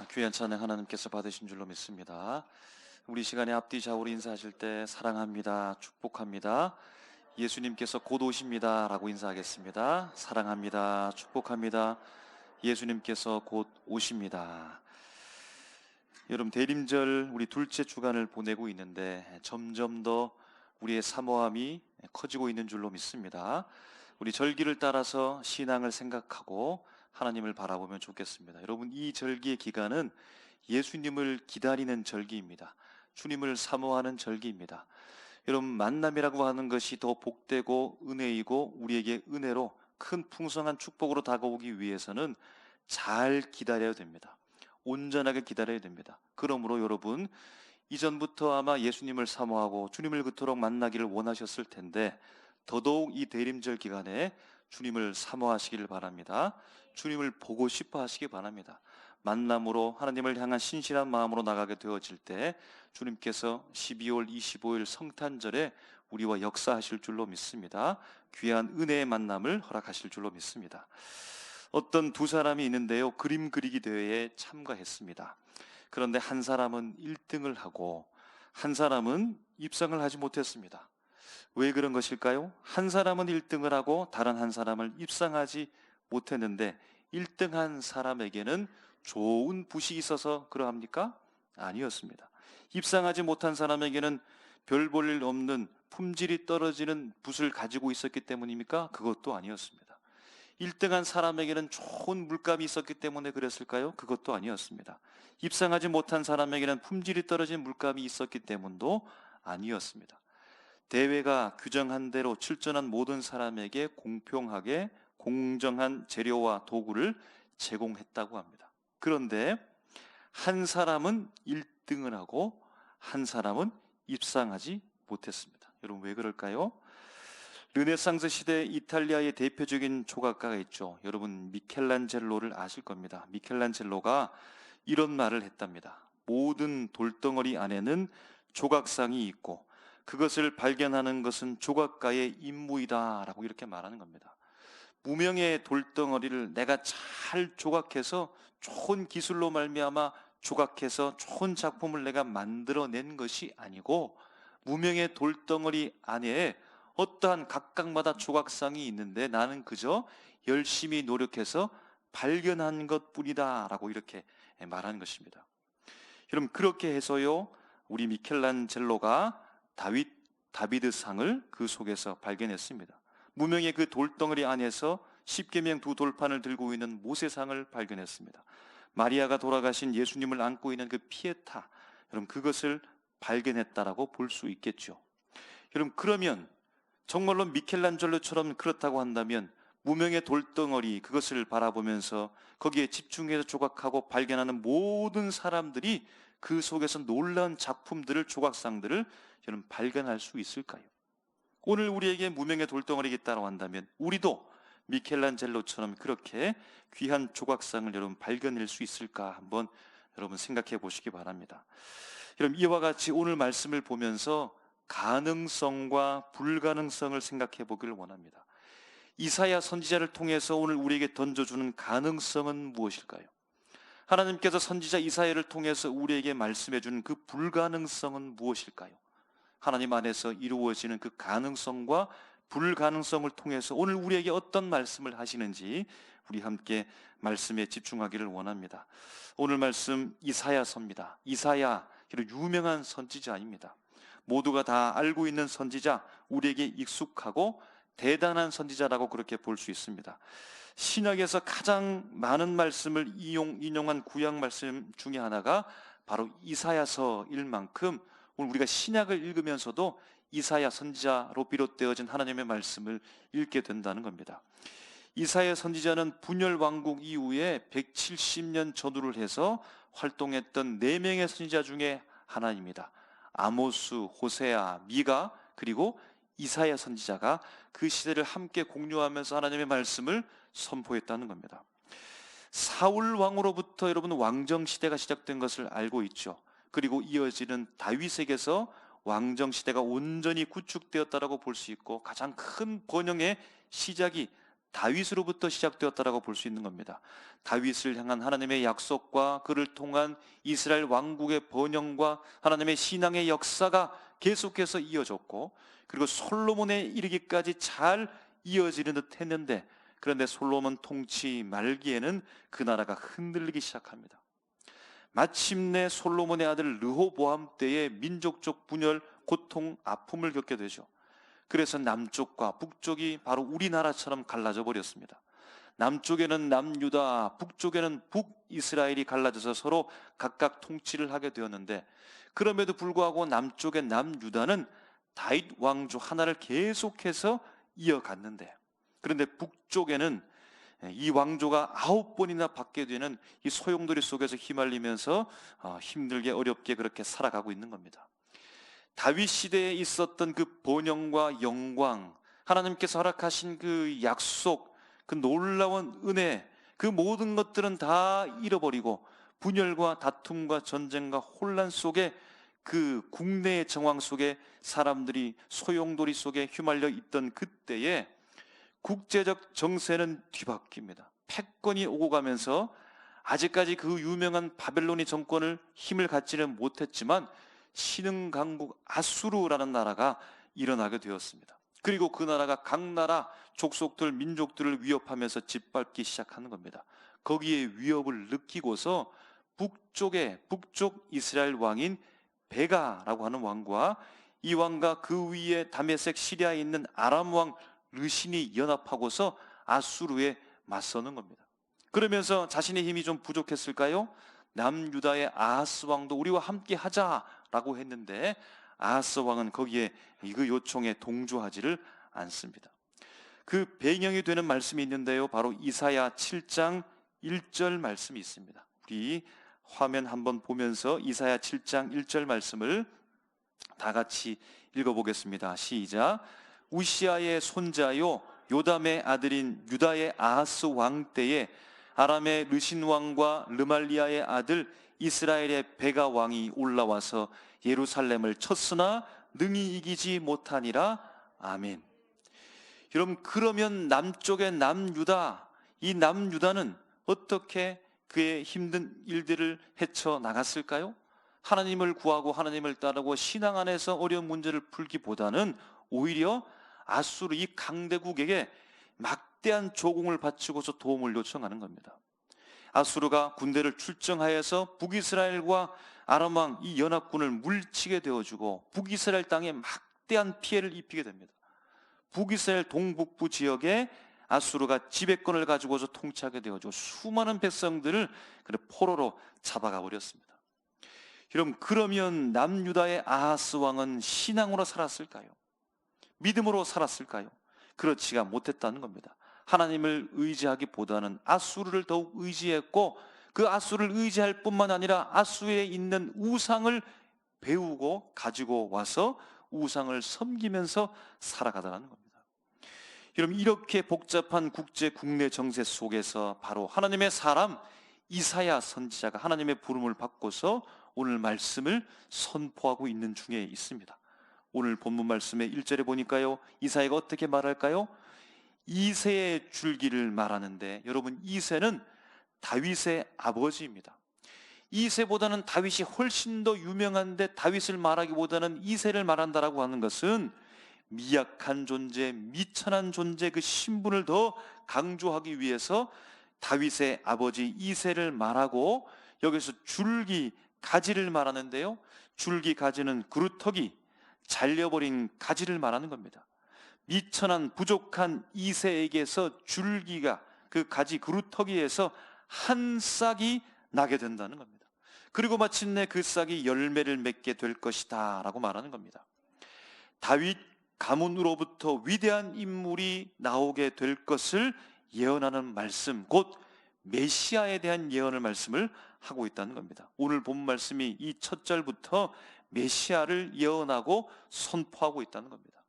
귀한 찬양 하나님께서 받으신 줄로 믿습니다. 우리 시간에 앞뒤 좌우로 인사하실 때 사랑합니다, 축복합니다, 예수님께서 곧 오십니다 라고 인사하겠습니다. 사랑합니다, 축복합니다, 예수님께서 곧 오십니다. 여러분, 대림절 우리 둘째 주간을 보내고 있는데 점점 더 우리의 사모함이 커지고 있는 줄로 믿습니다. 우리 절기를 따라서 신앙을 생각하고 하나님을 바라보면 좋겠습니다. 여러분, 이 절기의 기간은 예수님을 기다리는 절기입니다. 주님을 사모하는 절기입니다. 여러분, 만남이라고 하는 것이 더 복되고 은혜이고 우리에게 은혜로 큰 풍성한 축복으로 다가오기 위해서는 잘 기다려야 됩니다. 온전하게 기다려야 됩니다. 그러므로 여러분, 이전부터 아마 예수님을 사모하고 주님을 그토록 만나기를 원하셨을 텐데 더더욱 이 대림절 기간에 주님을 사모하시기를 바랍니다. 주님을 보고 싶어 하시기 바랍니다. 만남으로 하나님을 향한 신실한 마음으로 나가게 되어질 때 주님께서 12월 25일 성탄절에 우리와 역사하실 줄로 믿습니다. 귀한 은혜의 만남을 허락하실 줄로 믿습니다. 어떤 두 사람이 있는데요, 그림 그리기 대회에 참가했습니다. 그런데 한 사람은 1등을 하고 한 사람은 입상을 하지 못했습니다. 왜 그런 것일까요? 한 사람은 1등을 하고 다른 한 사람을 입상하지 못했는데 1등한 사람에게는 좋은 붓이 있어서 그러합니까? 아니었습니다. 입상하지 못한 사람에게는 별 볼 일 없는 품질이 떨어지는 붓을 가지고 있었기 때문입니까? 그것도 아니었습니다. 1등한 사람에게는 좋은 물감이 있었기 때문에 그랬을까요? 그것도 아니었습니다. 입상하지 못한 사람에게는 품질이 떨어진 물감이 있었기 때문도 아니었습니다. 대회가 규정한 대로 출전한 모든 사람에게 공평하게 공정한 재료와 도구를 제공했다고 합니다. 그런데 한 사람은 1등을 하고 한 사람은 입상하지 못했습니다. 여러분, 왜 그럴까요? 르네상스 시대 이탈리아의 대표적인 조각가가 있죠. 여러분, 미켈란젤로를 아실 겁니다. 미켈란젤로가 이런 말을 했답니다. 모든 돌덩어리 안에는 조각상이 있고 그것을 발견하는 것은 조각가의 임무이다 라고 이렇게 말하는 겁니다. 무명의 돌덩어리를 내가 잘 조각해서 좋은 기술로 말미암아 조각해서 좋은 작품을 내가 만들어낸 것이 아니고 무명의 돌덩어리 안에 어떠한 각각마다 조각상이 있는데 나는 그저 열심히 노력해서 발견한 것뿐이다 라고 이렇게 말하는 것입니다. 여러분, 그렇게 해서요, 우리 미켈란젤로가 다비드상을 그 속에서 발견했습니다. 무명의 그 돌덩어리 안에서 십계명 두 돌판을 들고 있는 모세상을 발견했습니다. 마리아가 돌아가신 예수님을 안고 있는 그 피에타, 여러분, 그것을 발견했다라고 볼 수 있겠죠. 여러분, 그러면 정말로 미켈란젤로처럼 그렇다고 한다면 무명의 돌덩어리, 그것을 바라보면서 거기에 집중해서 조각하고 발견하는 모든 사람들이 그 속에서 놀라운 작품들을, 조각상들을 여러분 발견할 수 있을까요? 오늘 우리에게 무명의 돌덩어리가 있다고 한다면 우리도 미켈란젤로처럼 그렇게 귀한 조각상을 여러분 발견할 수 있을까 한번 여러분 생각해 보시기 바랍니다. 여러분, 이와 같이 오늘 말씀을 보면서 가능성과 불가능성을 생각해 보기를 원합니다. 이사야 선지자를 통해서 오늘 우리에게 던져주는 가능성은 무엇일까요? 하나님께서 선지자 이사야를 통해서 우리에게 말씀해 주는 그 불가능성은 무엇일까요? 하나님 안에서 이루어지는 그 가능성과 불가능성을 통해서 오늘 우리에게 어떤 말씀을 하시는지 우리 함께 말씀에 집중하기를 원합니다. 오늘 말씀 이사야서입니다. 이사야, 유명한 선지자입니다. 모두가 다 알고 있는 선지자, 우리에게 익숙하고 대단한 선지자라고 그렇게 볼 수 있습니다. 신약에서 가장 많은 말씀을 인용한 구약 말씀 중에 하나가 바로 이사야서일 만큼 오늘 우리가 신약을 읽으면서도 이사야 선지자로 비롯되어진 하나님의 말씀을 읽게 된다는 겁니다. 이사야 선지자는 분열 왕국 이후에 170년 전후를 해서 활동했던 4명의 선지자 중에 하나입니다. 아모스, 호세아, 미가, 그리고 이사야 선지자가 그 시대를 함께 공유하면서 하나님의 말씀을 선포했다는 겁니다. 사울 왕으로부터 여러분 왕정 시대가 시작된 것을 알고 있죠. 그리고 이어지는 다윗에게서 왕정 시대가 온전히 구축되었다라고 볼 수 있고 가장 큰 번영의 시작이 다윗으로부터 시작되었다라고 볼 수 있는 겁니다. 다윗을 향한 하나님의 약속과 그를 통한 이스라엘 왕국의 번영과 하나님의 신앙의 역사가 계속해서 이어졌고, 그리고 솔로몬에 이르기까지 잘 이어지는 듯 했는데, 그런데 솔로몬 통치 말기에는 그 나라가 흔들리기 시작합니다. 마침내 솔로몬의 아들 르호보암 때에 민족적 분열, 고통, 아픔을 겪게 되죠. 그래서 남쪽과 북쪽이 바로 우리나라처럼 갈라져 버렸습니다. 남쪽에는 남유다, 북쪽에는 북이스라엘이 갈라져서 서로 각각 통치를 하게 되었는데, 그럼에도 불구하고 남쪽의 남유다는 다윗 왕조 하나를 계속해서 이어갔는데, 그런데 북쪽에는 이 왕조가 9번이나 받게 되는 이 소용돌이 속에서 휘말리면서 힘들게 어렵게 그렇게 살아가고 있는 겁니다. 다윗 시대에 있었던 그 번영과 영광, 하나님께서 허락하신 그 약속, 그 놀라운 은혜, 그 모든 것들은 다 잃어버리고 분열과 다툼과 전쟁과 혼란 속에, 그 국내의 정황 속에 사람들이 소용돌이 속에 휘말려 있던 그때에 국제적 정세는 뒤바뀝니다. 패권이 오고 가면서 아직까지 그 유명한 바벨론의 정권을 힘을 갖지는 못했지만 신흥 강국 아수르라는 나라가 일어나게 되었습니다. 그리고 그 나라가 각 나라 족속들, 민족들을 위협하면서 짓밟기 시작하는 겁니다. 거기에 위협을 느끼고서 북쪽 이스라엘 왕인 베가라고 하는 왕과 이 왕과 그 위에 다메섹 시리아에 있는 아람 왕 르신이 연합하고서 아수르에 맞서는 겁니다. 그러면서 자신의 힘이 좀 부족했을까요? 남유다의 아하스 왕도 우리와 함께 하자라고 했는데, 아하스 왕은 거기에 그 요청에 동조하지를 않습니다. 그 배경이 되는 말씀이 있는데요, 바로 이사야 7장 1절 말씀이 있습니다. 우리 화면 한번 보면서 이사야 7장 1절 말씀을 다 같이 읽어보겠습니다. 시작. 우시아의 손자요 요담의 아들인 유다의 아하스 왕 때에 아람의 르신 왕과 르말리아의 아들 이스라엘의 베가 왕이 올라와서 예루살렘을 쳤으나 능히 이기지 못하니라. 아멘. 여러분, 그러면 남쪽의 남유다, 이 남유다는 어떻게 그의 힘든 일들을 헤쳐나갔을까요? 하나님을 구하고 하나님을 따르고 신앙 안에서 어려운 문제를 풀기보다는 오히려 아수르 이 강대국에게 막대한 조공을 바치고서 도움을 요청하는 겁니다. 아수르가 군대를 출정하여서 북이스라엘과 아람 왕 이 연합군을 물리치게 되어주고 북이스라엘 땅에 막대한 피해를 입히게 됩니다. 북이스라엘 동북부 지역에 아수르가 지배권을 가지고서 통치하게 되어주고 수많은 백성들을 포로로 잡아가 버렸습니다. 여러분, 그러면 남유다의 아하스 왕은 신앙으로 살았을까요? 믿음으로 살았을까요? 그렇지가 못했다는 겁니다. 하나님을 의지하기보다는 아수르를 더욱 의지했고, 그 아수르를 의지할 뿐만 아니라 아수르에 있는 우상을 배우고 가지고 와서 우상을 섬기면서 살아가더라는 겁니다. 여러분, 이렇게 복잡한 국내 정세 속에서 바로 하나님의 사람 이사야 선지자가 하나님의 부름을 받고서 오늘 말씀을 선포하고 있는 중에 있습니다. 오늘 본문 말씀의 1절에 보니까요, 이사야가 어떻게 말할까요? 이새의 줄기를 말하는데, 여러분, 이새는 다윗의 아버지입니다. 이새보다는 다윗이 훨씬 더 유명한데 다윗을 말하기보다는 이새를 말한다라고 하는 것은 미약한 존재, 미천한 존재, 그 신분을 더 강조하기 위해서 다윗의 아버지 이새를 말하고, 여기서 줄기, 가지를 말하는데요, 줄기, 가지는 그루터기, 잘려버린 가지를 말하는 겁니다. 미천한 부족한 이새에게서 줄기가, 그 가지 그루터기에서 한 싹이 나게 된다는 겁니다. 그리고 마침내 그 싹이 열매를 맺게 될 것이다 라고 말하는 겁니다. 다윗 가문으로부터 위대한 인물이 나오게 될 것을 예언하는 말씀, 곧 메시아에 대한 예언을 말씀을 하고 있다는 겁니다. 오늘 본 말씀이 이 첫 절부터 메시아를 예언하고 선포하고 있다는 겁니다.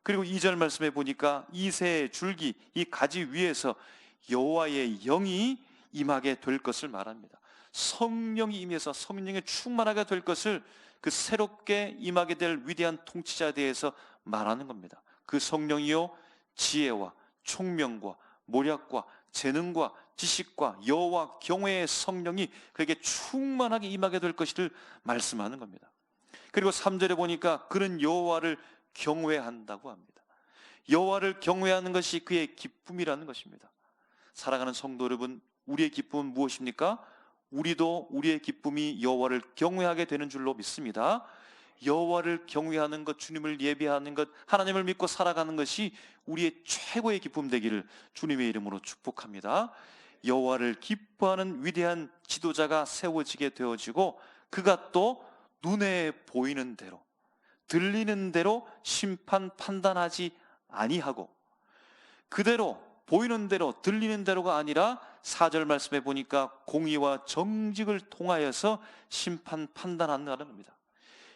그리고 2절 말씀에 보니까 이새의 줄기, 이 가지 위에서 여호와의 영이 임하게 될 것을 말합니다. 성령이 임해서 성령에 충만하게 될 것을, 그 새롭게 임하게 될 위대한 통치자에 대해서 말하는 겁니다. 그 성령이요 지혜와 총명과 모략과 재능과 지식과 여호와 경외의 성령이 그에게 충만하게 임하게 될 것을 말씀하는 겁니다. 그리고 3절에 보니까 그는 여호와를 경외한다고 합니다. 여호와를 경외하는 것이 그의 기쁨이라는 것입니다. 사랑하는 성도 여러분, 우리의 기쁨은 무엇입니까? 우리도 우리의 기쁨이 여호와를 경외하게 되는 줄로 믿습니다. 여호와를 경외하는 것, 주님을 예배하는 것, 하나님을 믿고 살아가는 것이 우리의 최고의 기쁨 되기를 주님의 이름으로 축복합니다. 여호와를 기뻐하는 위대한 지도자가 세워지게 되어지고 그가 또 눈에 보이는 대로 들리는 대로 심판 판단하지 아니하고 그대로 보이는 대로 들리는 대로가 아니라 4절 말씀에 보니까 공의와 정직을 통하여서 심판 판단한다는 겁니다.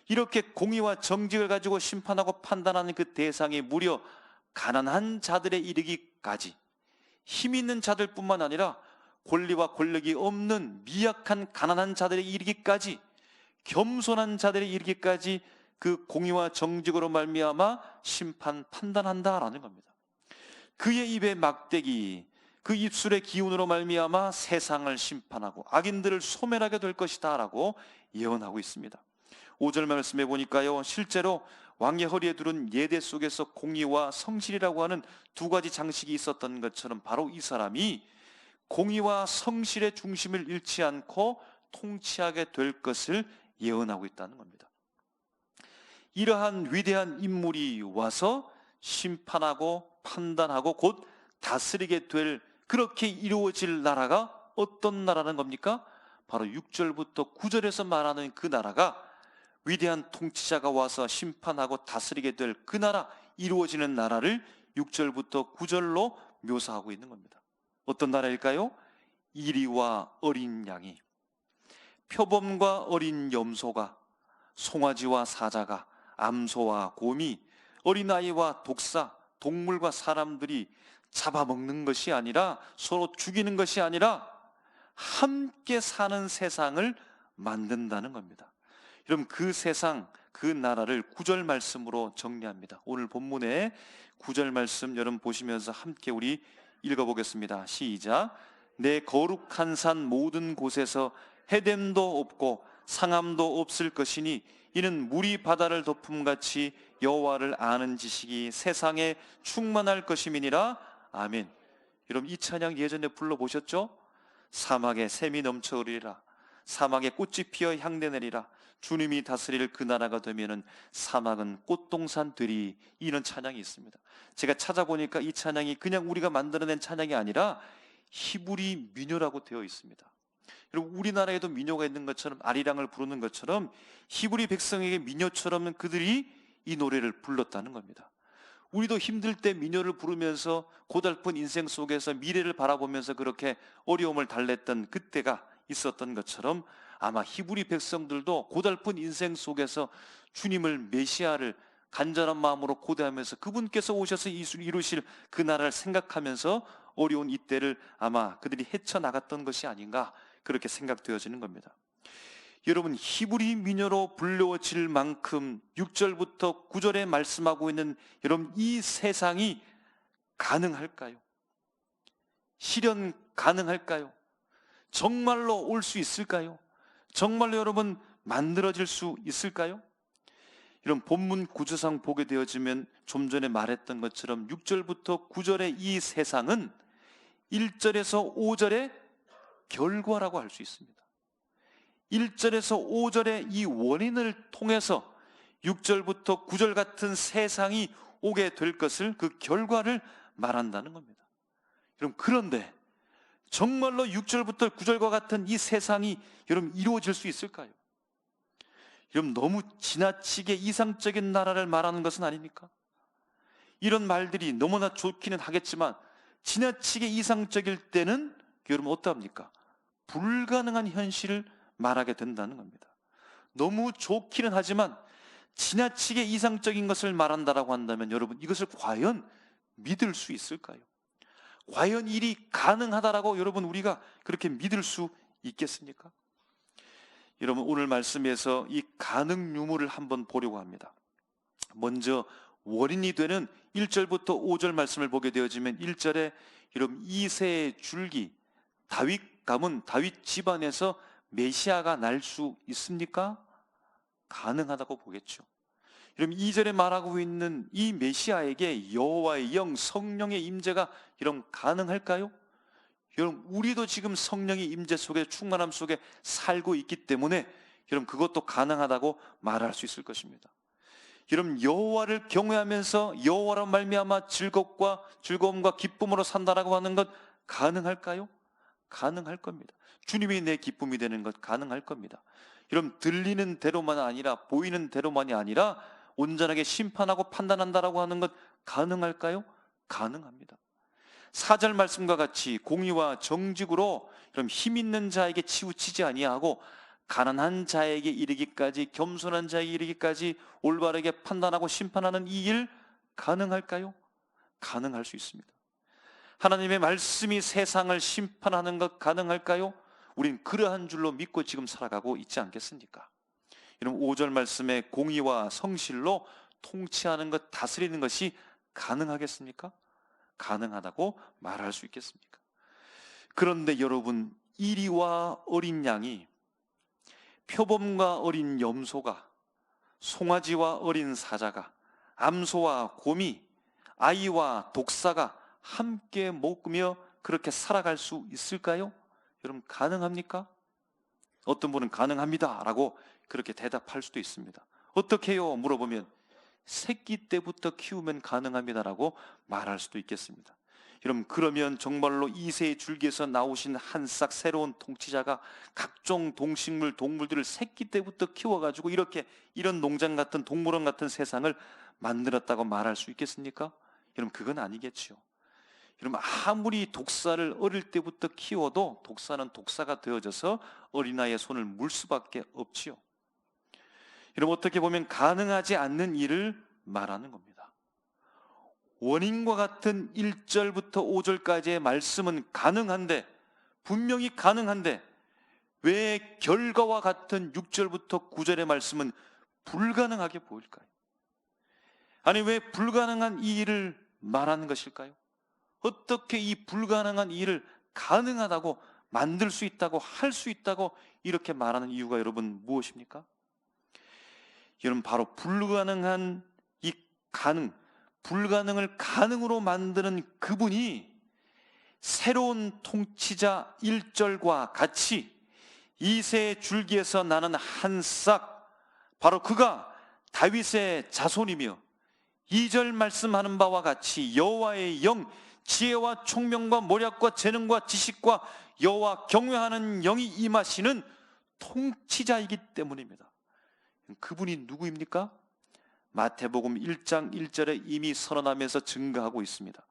이렇게 공의와 정직을 가지고 심판하고 판단하는 그 대상이 무려 가난한 자들에 이르기까지, 힘 있는 자들뿐만 아니라 권리와 권력이 없는 미약한 가난한 자들에 이르기까지, 겸손한 자들에 이르기까지 그 공의와 정직으로 말미암아 심판 판단한다라는 겁니다. 그의 입의 막대기, 그 입술의 기운으로 말미암아 세상을 심판하고 악인들을 소멸하게 될 것이다 라고 예언하고 있습니다. 5절 말씀해 보니까요, 실제로 왕의 허리에 두른 예대 속에서 공의와 성실이라고 하는 두 가지 장식이 있었던 것처럼 바로 이 사람이 공의와 성실의 중심을 잃지 않고 통치하게 될 것을 예언하고 있다는 겁니다. 이러한 위대한 인물이 와서 심판하고 판단하고 곧 다스리게 될, 그렇게 이루어질 나라가 어떤 나라는 겁니까? 바로 6절부터 9절에서 말하는 그 나라가, 위대한 통치자가 와서 심판하고 다스리게 될 그 나라, 이루어지는 나라를 6절부터 9절로 묘사하고 있는 겁니다. 어떤 나라일까요? 이리와 어린 양이, 표범과 어린 염소가, 송아지와 사자가, 암소와 곰이, 어린아이와 독사, 동물과 사람들이 잡아먹는 것이 아니라, 서로 죽이는 것이 아니라 함께 사는 세상을 만든다는 겁니다. 여러분, 그 세상, 그 나라를 9절 말씀으로 정리합니다. 오늘 본문의 9절 말씀 여러분 보시면서 함께 우리 읽어보겠습니다. 시작. 내 거룩한 산 모든 곳에서 해됨도 없고 상함도 없을 것이니 이는 물이 바다를 덮음같이 여호와를 아는 지식이 세상에 충만할 것임이니라. 아멘. 여러분, 이 찬양 예전에 불러보셨죠? 사막에 샘이 넘쳐 흐르리라, 사막에 꽃이 피어 향내 내리라, 주님이 다스릴 그 나라가 되면은 사막은 꽃동산 되리, 이런 찬양이 있습니다. 제가 찾아보니까 이 찬양이 그냥 우리가 만들어낸 찬양이 아니라 히브리 민요라고 되어 있습니다. 여러분, 우리나라에도 민요가 있는 것처럼, 아리랑을 부르는 것처럼 히브리 백성에게 민요처럼 그들이 이 노래를 불렀다는 겁니다. 우리도 힘들 때 민요를 부르면서 고달픈 인생 속에서 미래를 바라보면서 그렇게 어려움을 달랬던 그때가 있었던 것처럼, 아마 히브리 백성들도 고달픈 인생 속에서 주님을, 메시아를 간절한 마음으로 고대하면서 그분께서 오셔서 이루실 그 나라를 생각하면서 어려운 이때를 아마 그들이 헤쳐나갔던 것이 아닌가, 그렇게 생각되어지는 겁니다. 여러분, 히브리 민요로 불려질 만큼 6절부터 9절에 말씀하고 있는 여러분, 이 세상이 가능할까요? 실현 가능할까요? 정말로 올 수 있을까요? 정말로 여러분 만들어질 수 있을까요? 이런 본문 구조상 보게 되어지면 좀 전에 말했던 것처럼 6절부터 9절의 이 세상은 1절에서 5절의 결과라고 할 수 있습니다. 1절에서 5절의 이 원인을 통해서 6절부터 9절 같은 세상이 오게 될 것을, 그 결과를 말한다는 겁니다. 여러분, 그런데 정말로 6절부터 9절과 같은 이 세상이 여러분 이루어질 수 있을까요? 여러분, 너무 지나치게 이상적인 나라를 말하는 것은 아닙니까? 이런 말들이 너무나 좋기는 하겠지만 지나치게 이상적일 때는 여러분 어떠합니까? 불가능한 현실을 말하게 된다는 겁니다. 너무 좋기는 하지만 지나치게 이상적인 것을 말한다라고 한다면 여러분, 이것을 과연 믿을 수 있을까요? 과연 일이 가능하다라고 여러분 우리가 그렇게 믿을 수 있겠습니까? 여러분, 오늘 말씀에서 이 가능 유무를 한번 보려고 합니다. 먼저 원인이 되는 1절부터 5절 말씀을 보게 되어지면 1절에 여러분, 이새의 줄기, 다윗 가문, 다윗 집안에서 메시아가 날 수 있습니까? 가능하다고 보겠죠. 여러분, 2절에 말하고 있는 이 메시아에게 여호와의 영, 성령의 임재가 여러분 가능할까요? 여러분, 우리도 지금 성령의 임재 속에, 충만함 속에 살고 있기 때문에 여러분, 그것도 가능하다고 말할 수 있을 것입니다. 여러분, 여호와를 경외하면서 여호와로 말미암아 즐거움과 기쁨으로 산다라고 하는 것 가능할까요? 가능할 겁니다. 주님이 내 기쁨이 되는 것 가능할 겁니다. 여러분, 들리는 대로만 아니라, 보이는 대로만이 아니라 온전하게 심판하고 판단한다라고 하는 것 가능할까요? 가능합니다. 4절 말씀과 같이 공의와 정직으로 그럼 힘 있는 자에게 치우치지 아니하고 가난한 자에게 이르기까지, 겸손한 자에게 이르기까지 올바르게 판단하고 심판하는 이 일 가능할까요? 가능할 수 있습니다. 하나님의 말씀이 세상을 심판하는 것 가능할까요? 우린 그러한 줄로 믿고 지금 살아가고 있지 않겠습니까? 여러분, 5절 말씀에 공의와 성실로 통치하는 것, 다스리는 것이 가능하겠습니까? 가능하다고 말할 수 있겠습니까? 그런데 여러분, 이리와 어린 양이, 표범과 어린 염소가, 송아지와 어린 사자가, 암소와 곰이, 아이와 독사가 함께 먹으며 그렇게 살아갈 수 있을까요? 여러분, 가능합니까? 어떤 분은 가능합니다 라고 그렇게 대답할 수도 있습니다. 어떻게 해요? 물어보면 새끼 때부터 키우면 가능합니다라고 말할 수도 있겠습니다. 여러분, 그러면 정말로 이새의 줄기에서 나오신 한 싹 새로운 통치자가 각종 동식물, 동물들을 새끼 때부터 키워가지고 이런 농장 같은, 동물원 같은 세상을 만들었다고 말할 수 있겠습니까? 여러분, 그건 아니겠죠. 여러분, 아무리 독사를 어릴 때부터 키워도 독사는 독사가 되어져서 어린아이의 손을 물 수밖에 없지요. 여러분, 어떻게 보면 가능하지 않는 일을 말하는 겁니다. 원인과 같은 1절부터 5절까지의 말씀은 가능한데, 분명히 가능한데, 왜 결과와 같은 6절부터 9절의 말씀은 불가능하게 보일까요? 아니, 왜 불가능한 이 일을 말하는 것일까요? 어떻게 이 불가능한 일을 가능하다고 만들 수 있다고, 할 수 있다고 이렇게 말하는 이유가 여러분 무엇입니까? 여러분, 바로 불가능한 이 불가능을 가능으로 만드는 그분이 새로운 통치자 1절과 같이 이새의 줄기에서 나는 한 싹, 바로 그가 다윗의 자손이며 2절 말씀하는 바와 같이 여호와의 영, 지혜와 총명과 모략과 재능과 지식과 여호와 경외하는 영이 임하시는 통치자이기 때문입니다. 그분이 누구입니까? 마태복음 1장 1절에 이미 선언하면서 증거하고 있습니다.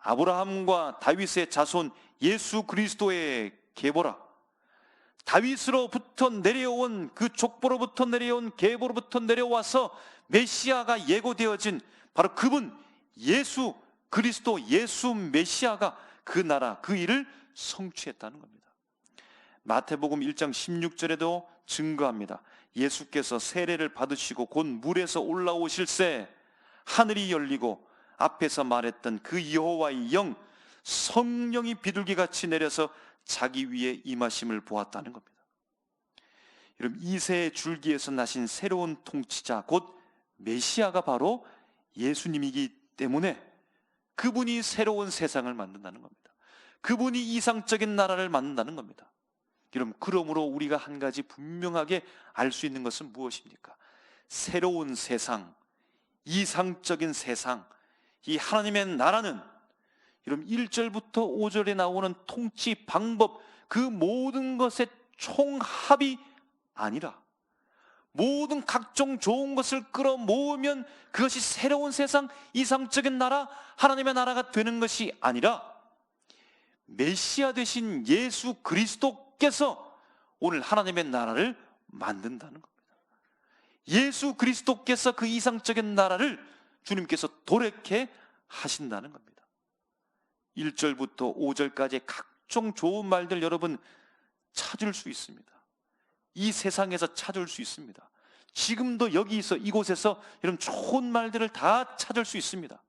아브라함과 다윗의 자손 예수 그리스도의 계보라. 다윗으로부터 내려온, 그 족보로부터 내려온 계보로부터 내려와서 메시아가 예고되어진 바로 그분 예수 그리스도, 예수 메시아가 그 나라, 그 일을 성취했다는 겁니다. 마태복음 1장 16절에도 증거합니다. 예수께서 세례를 받으시고 곧 물에서 올라오실새 하늘이 열리고 앞에서 말했던 그 여호와의 영, 성령이 비둘기같이 내려서 자기 위에 임하심을 보았다는 겁니다. 여러분, 이새의 줄기에서 나신 새로운 통치자, 곧 메시아가 바로 예수님이기 때문에 그분이 새로운 세상을 만든다는 겁니다. 그분이 이상적인 나라를 만든다는 겁니다. 여러분, 그러므로 우리가 한 가지 분명하게 알 수 있는 것은 무엇입니까? 새로운 세상, 이상적인 세상, 이 하나님의 나라는 여러분 1절부터 5절에 나오는 통치 방법, 그 모든 것의 총합이 아니라 모든 각종 좋은 것을 끌어모으면 그것이 새로운 세상, 이상적인 나라, 하나님의 나라가 되는 것이 아니라 메시아 되신 예수 그리스도께서 오늘 하나님의 나라를 만든다는 겁니다. 예수 그리스도께서 그 이상적인 나라를 주님께서 도래케 하신다는 겁니다. 1절부터 5절까지 각종 좋은 말들 여러분 찾을 수 있습니다. 이 세상에서 찾을 수 있습니다. 지금도 여기서 이곳에서 이런 좋은 말들을 다 찾을 수 있습니다.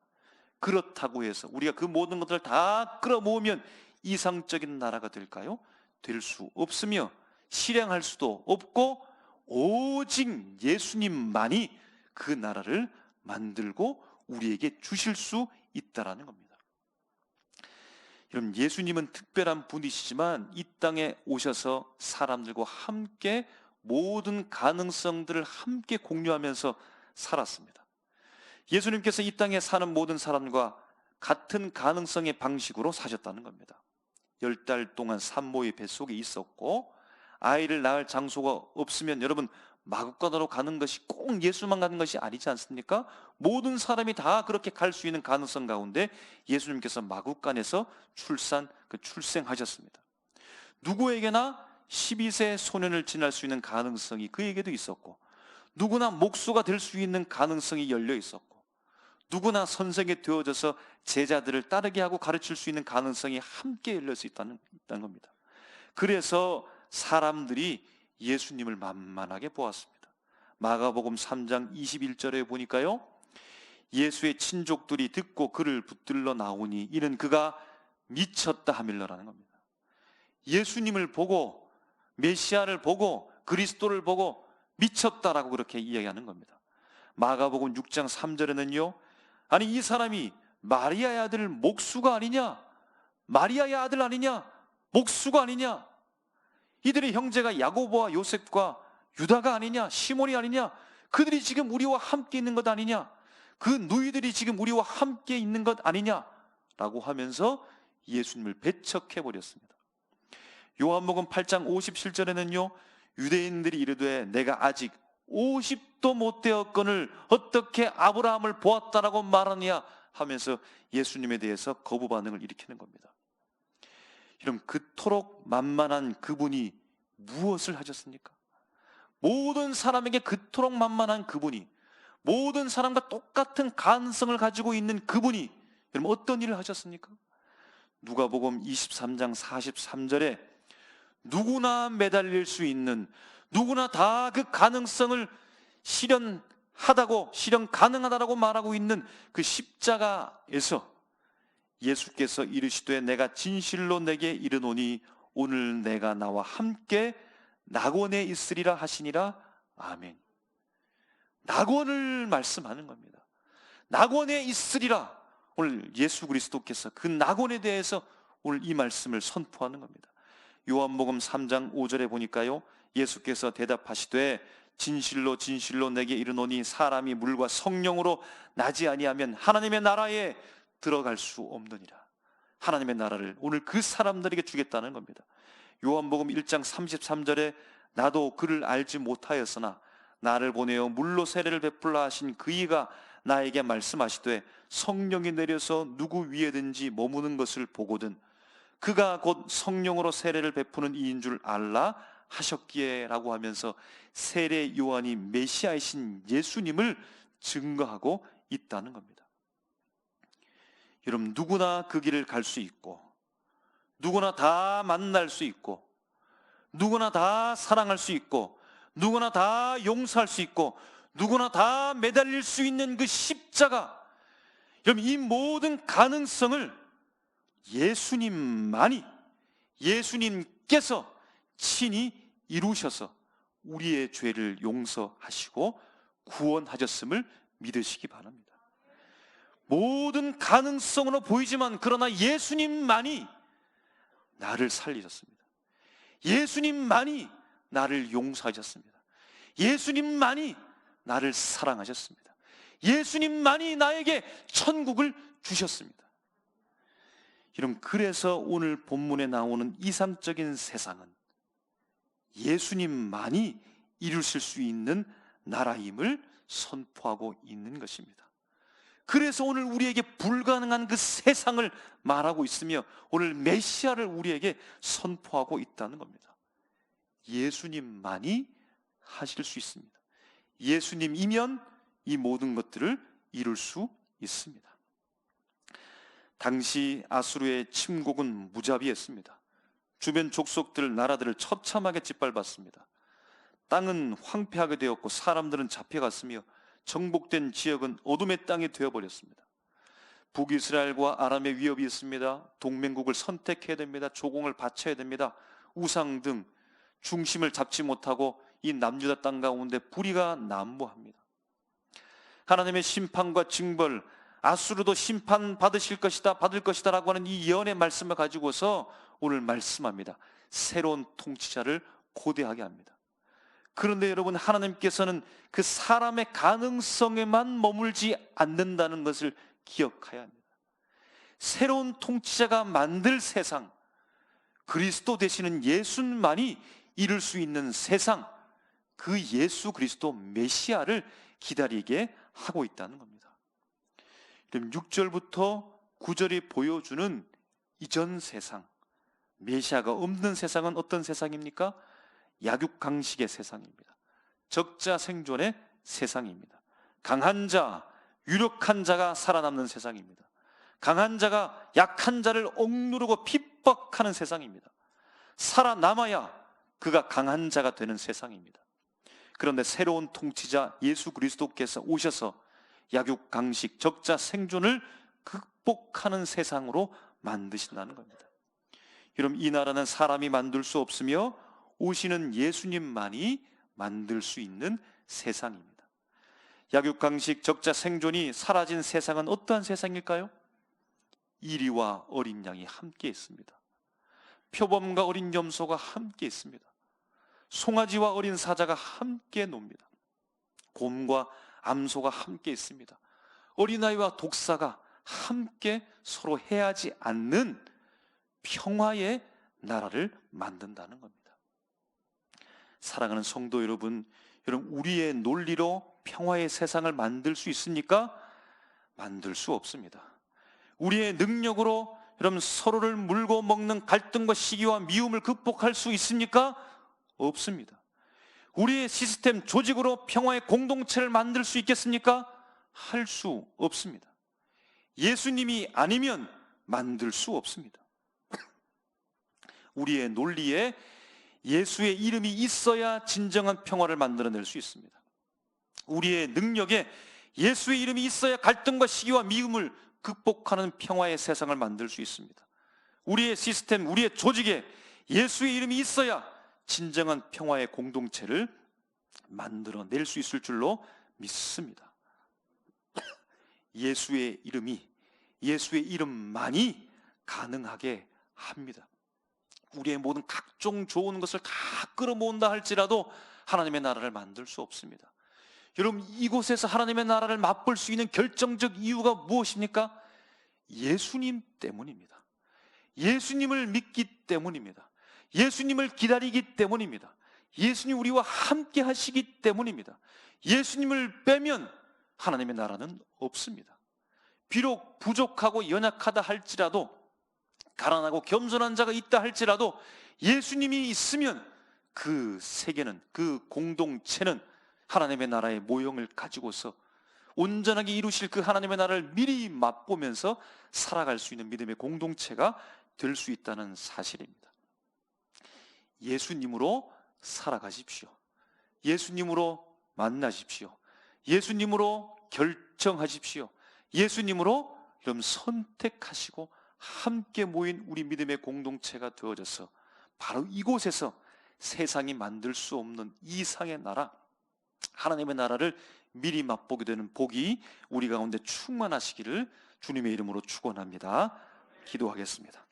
그렇다고 해서 우리가 그 모든 것들을 다 끌어모으면 이상적인 나라가 될까요? 될 수 없으며 실행할 수도 없고, 오직 예수님만이 그 나라를 만들고 우리에게 주실 수 있다라는 겁니다. 여러분, 예수님은 특별한 분이시지만 이 땅에 오셔서 사람들과 함께 모든 가능성들을 함께 공유하면서 살았습니다. 예수님께서 이 땅에 사는 모든 사람과 같은 가능성의 방식으로 사셨다는 겁니다. 10달 동안 산모의 뱃속에 있었고, 아이를 낳을 장소가 없으면 여러분, 마구간으로 가는 것이 꼭 예수만 가는 것이 아니지 않습니까? 모든 사람이 다 그렇게 갈 수 있는 가능성 가운데 예수님께서 마구간에서 출생하셨습니다. 누구에게나 12세 소년을 지날 수 있는 가능성이 그에게도 있었고, 누구나 목수가 될 수 있는 가능성이 열려 있었고, 누구나 선생이 되어져서 제자들을 따르게 하고 가르칠 수 있는 가능성이 함께 열릴 수 있다는 겁니다. 그래서 사람들이 예수님을 만만하게 보았습니다. 마가복음 3장 21절에 보니까요, 예수의 친족들이 듣고 그를 붙들러 나오니 이는 그가 미쳤다 하밀러라는 겁니다. 예수님을 보고, 메시아를 보고, 그리스도를 보고 미쳤다라고 그렇게 이야기하는 겁니다. 마가복음 6장 3절에는요, 아니 이 사람이 마리아의 아들 목수가 아니냐, 마리아의 아들 아니냐, 목수가 아니냐, 이들의 형제가 야고보와 요셉과 유다가 아니냐, 시몬이 아니냐, 그들이 지금 우리와 함께 있는 것 아니냐, 그 누이들이 지금 우리와 함께 있는 것 아니냐라고 하면서 예수님을 배척해 버렸습니다. 요한복음 8장 57절에는요, 유대인들이 이르되 내가 아직 50도 못 되었거늘 어떻게 아브라함을 보았다라고 말하느냐 하면서 예수님에 대해서 거부 반응을 일으키는 겁니다. 여러분, 그토록 만만한 그분이 무엇을 하셨습니까? 모든 사람에게 그토록 만만한 그분이, 모든 사람과 똑같은 가능성을 가지고 있는 그분이 여러분 어떤 일을 하셨습니까? 누가복음 23장 43절에 누구나 매달릴 수 있는, 누구나 다 그 가능성을 실현 가능하다라고 말하고 있는 그 십자가에서 예수께서 이르시되 내가 진실로 내게 이르노니 오늘 내가 나와 함께 낙원에 있으리라 하시니라. 아멘. 낙원을 말씀하는 겁니다. 낙원에 있으리라. 오늘 예수 그리스도께서 그 낙원에 대해서 오늘 이 말씀을 선포하는 겁니다. 요한복음 3장 5절에 보니까요, 예수께서 대답하시되 진실로 진실로 내게 이르노니 사람이 물과 성령으로 나지 아니하면 하나님의 나라에 들어갈 수 없느니라. 하나님의 나라를 오늘 그 사람들에게 주겠다는 겁니다. 요한복음 1장 33절에 나도 그를 알지 못하였으나 나를 보내어 물로 세례를 베풀라 하신 그이가 나에게 말씀하시되 성령이 내려서 누구 위에든지 머무는 것을 보거든 그가 곧 성령으로 세례를 베푸는 이인 줄 알라 하셨기에 라고 하면서 세례 요한이 메시아이신 예수님을 증거하고 있다는 겁니다. 여러분, 누구나 그 길을 갈 수 있고, 누구나 다 만날 수 있고, 누구나 다 사랑할 수 있고, 누구나 다 용서할 수 있고, 누구나 다 매달릴 수 있는 그 십자가, 여러분 이 모든 가능성을 예수님께서 친히 이루셔서 우리의 죄를 용서하시고 구원하셨음을 믿으시기 바랍니다. 모든 가능성으로 보이지만 그러나 예수님만이 나를 살리셨습니다. 예수님만이 나를 용서하셨습니다. 예수님만이 나를 사랑하셨습니다. 예수님만이 나에게 천국을 주셨습니다. 여러분, 그래서 오늘 본문에 나오는 이상적인 세상은 예수님만이 이루실 수 있는 나라임을 선포하고 있는 것입니다. 그래서 오늘 우리에게 불가능한 그 세상을 말하고 있으며 오늘 메시아를 우리에게 선포하고 있다는 겁니다. 예수님만이 하실 수 있습니다. 예수님이면 이 모든 것들을 이룰 수 있습니다. 당시 아수르의 침공은 무자비했습니다. 주변 족속들, 나라들을 처참하게 짓밟았습니다. 땅은 황폐하게 되었고 사람들은 잡혀갔으며 정복된 지역은 어둠의 땅이 되어버렸습니다. 북이스라엘과 아람의 위협이 있습니다. 동맹국을 선택해야 됩니다. 조공을 바쳐야 됩니다. 우상 등 중심을 잡지 못하고 이 남유다 땅 가운데 불의가 난무합니다. 하나님의 심판과 징벌, 아수르도 심판 받을 것이다 라고 하는 이 예언의 말씀을 가지고서 오늘 말씀합니다. 새로운 통치자를 고대하게 합니다. 그런데 여러분, 하나님께서는 그 사람의 가능성에만 머물지 않는다는 것을 기억해야 합니다. 새로운 통치자가 만들 세상, 그리스도 되시는 예수만이 이룰 수 있는 세상, 그 예수 그리스도 메시아를 기다리게 하고 있다는 겁니다. 6절부터 9절이 보여주는 이전 세상, 메시아가 없는 세상은 어떤 세상입니까? 약육강식의 세상입니다. 적자 생존의 세상입니다. 강한 자, 유력한 자가 살아남는 세상입니다. 강한 자가 약한 자를 억누르고 핍박하는 세상입니다. 살아남아야 그가 강한 자가 되는 세상입니다. 그런데 새로운 통치자 예수 그리스도께서 오셔서 약육강식, 적자 생존을 극복하는 세상으로 만드신다는 겁니다. 여러분, 이 나라는 사람이 만들 수 없으며 오시는 예수님만이 만들 수 있는 세상입니다. 약육강식, 적자 생존이 사라진 세상은 어떠한 세상일까요? 이리와 어린 양이 함께 있습니다. 표범과 어린 염소가 함께 있습니다. 송아지와 어린 사자가 함께 놉니다. 곰과 암소가 함께 있습니다. 어린아이와 독사가 함께 서로 해하지 않는 평화의 나라를 만든다는 겁니다. 사랑하는 성도 여러분, 우리의 논리로 평화의 세상을 만들 수 있습니까? 만들 수 없습니다. 우리의 능력으로 여러분 서로를 물고 먹는 갈등과 시기와 미움을 극복할 수 있습니까? 없습니다. 우리의 시스템, 조직으로 평화의 공동체를 만들 수 있겠습니까? 할 수 없습니다. 예수님이 아니면 만들 수 없습니다. 우리의 논리에 예수의 이름이 있어야 진정한 평화를 만들어낼 수 있습니다. 우리의 능력에 예수의 이름이 있어야 갈등과 시기와 미움을 극복하는 평화의 세상을 만들 수 있습니다. 우리의 시스템, 우리의 조직에 예수의 이름이 있어야 진정한 평화의 공동체를 만들어낼 수 있을 줄로 믿습니다. 예수의 이름만이 가능하게 합니다. 우리의 모든 각종 좋은 것을 다 끌어모은다 할지라도 하나님의 나라를 만들 수 없습니다. 여러분, 이곳에서 하나님의 나라를 맛볼 수 있는 결정적 이유가 무엇입니까? 예수님 때문입니다. 예수님을 믿기 때문입니다. 예수님을 기다리기 때문입니다. 예수님 우리와 함께 하시기 때문입니다. 예수님을 빼면 하나님의 나라는 없습니다. 비록 부족하고 연약하다 할지라도, 가난하고 겸손한 자가 있다 할지라도 예수님이 있으면 그 세계는, 그 공동체는 하나님의 나라의 모형을 가지고서 온전하게 이루실 그 하나님의 나라를 미리 맛보면서 살아갈 수 있는 믿음의 공동체가 될 수 있다는 사실입니다. 예수님으로 살아가십시오. 예수님으로 만나십시오. 예수님으로 결정하십시오. 예수님으로 여러분 선택하시고 함께 모인 우리 믿음의 공동체가 되어져서 바로 이곳에서 세상이 만들 수 없는 이상의 나라, 하나님의 나라를 미리 맛보게 되는 복이 우리 가운데 충만하시기를 주님의 이름으로 축원합니다. 기도하겠습니다.